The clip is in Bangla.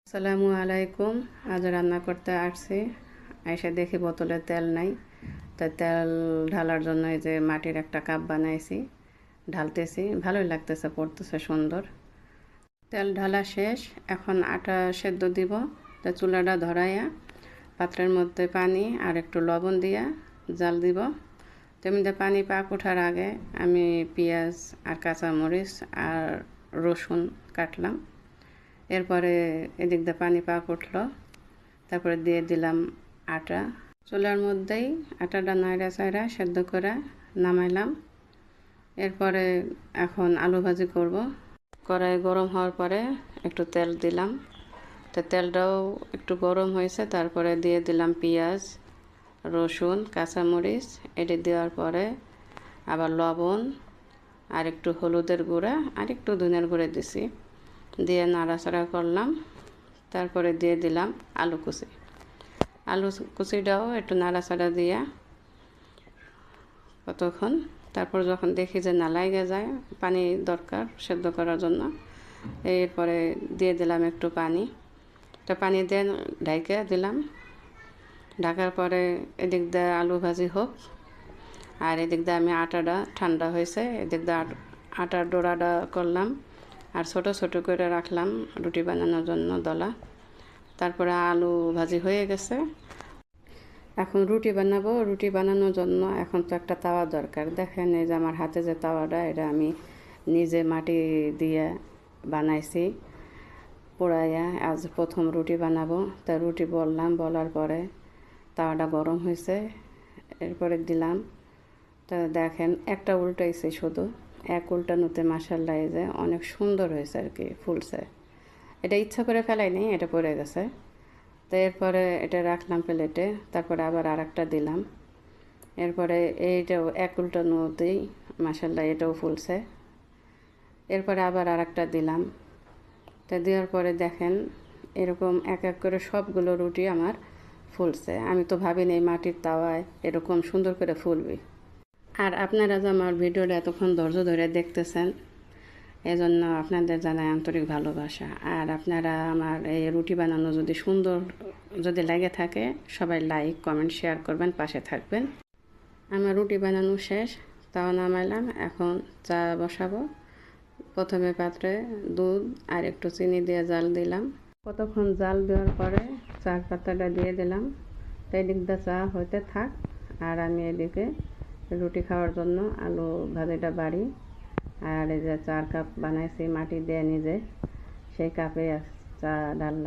আসসালামু আলাইকুম। আজ রান্না করতে আসছি, এসে দেখি বোতলে তেল নাই। তাই তেল ঢালার জন্য এই যে মাটির একটা কাপ বানাইছি, ঢালতেছি। ভালোই লাগতেছে, পড়তেছে সুন্দর। তেল ঢালা শেষ, এখন আটা সেদ্ধ দিব। তা চুলাটা ধরাইয়া পাত্রের মধ্যে পানি আর একটু লবণ দিয়া জাল দিব। তেমনিতে পানি পাক ওঠার আগে আমি পেঁয়াজ আর কাঁচামরিচ আর রসুন কাটলাম। এরপরে এদিক দিয়ে পানি পাক উঠলো, তারপরে দিয়ে দিলাম আটা। চুলার মধ্যেই আটাটা নাড়া চাড়া সেদ্ধ করে নামাইলাম। এরপরে এখন আলু ভাজি করব। কড়াই গরম হওয়ার পরে একটু তেল দিলাম। তো তেলটাও একটু গরম হয়েছে, তারপরে দিয়ে দিলাম পেঁয়াজ, রসুন, কাঁচামরিচ। এটি দেওয়ার পরে আবার লবণ আর একটু হলুদের গুঁড়া আর একটু ধনিয়ার গুঁড়া দিছি, দিয়ে নাড়াচাড়া করলাম। তারপরে দিয়ে দিলাম আলু কুচিটাও একটু নাড়াচাড়া দিয়া কতক্ষণ। তারপর যখন দেখি যে না লাগে যায়, পানি দরকার সেদ্ধ করার জন্য, এরপরে দিয়ে দিলাম একটু পানি। তো পানি দিয়ে ঢাইকে দিলাম। ঢাকার পরে এদিক দিয়ে আলু ভাজি হোক, আর এদিক দিয়ে আমি আটাটা ঠান্ডা হয়েছে, এদিক দিয়ে আটার ডোরাটা করলাম আর ছোট ছোট করে রাখলাম রুটি বানানোর জন্য দলা। তারপরে আলু ভাজি হয়ে গেছে। এখন রুটি বানাবো। রুটি বানানোর জন্য এখন তো একটা তাওয়া দরকার। দেখেন এই যে আমার হাতে যে তাওয়াটা, এটা আমি নিজে মাটি দিয়ে বানাইছি পোড়াইয়া। আজ প্রথম রুটি বানাবো। তা রুটি বলার পরে তাওয়াটা গরম হয়েছে, এরপরে দিলাম। তা দেখেন একটা উল্টাইছে, শুধু এক উল্টানোতে মাশাআল্লাহ এই যে অনেক সুন্দর হয়েছে আর কি, ফুলছে। এটা ইচ্ছা করে ফেলাই নেই, এটা পড়ে গেছে। তো এরপরে এটা রাখলাম প্লেটে, তারপরে আবার আর একটা দিলাম। এরপরে এইটাও এক উল্টানোতেই মাশাআল্লাহ এটাও ফুলছে। এরপরে আবার আর একটা দিলাম। তো দেওয়ার পরে দেখেন এরকম এক এক করে সবগুলো রুটি আমার ফুলছে। আমি তো ভাবিনি মাটির তাওয়ায় এরকম সুন্দর করে ফুলবে। আর আপনারা যে আমার ভিডিওটা এতক্ষণ ধৈর্য ধরে দেখতেছেন, এজন্য আপনাদের জানাই আন্তরিক ভালোবাসা। আর আপনারা আমার এই রুটি বানানো যদি সুন্দর যদি লেগে থাকে, সবাই লাইক কমেন্ট শেয়ার করবেন, পাশে থাকবেন। আমার রুটি বানানো শেষ, তাও নামাইলাম। এখন চা বসাবো। প্রথমে পাত্রে দুধ আর একটু চিনি দিয়ে জাল দিলাম। কতক্ষণ জাল দেওয়ার পরে চা পাতাটা দিয়ে দিলাম। তো এদিক দিয়ে চা হইতে থাক, আর আমি এদিকে রুটি খাওয়ার জন্য আলু ভাজিটা বাড়ি। আর এই যে 4 কাপ বানাইছি মাটি দিয়ে নিজে, সেই কাপে চা ঢাললাম।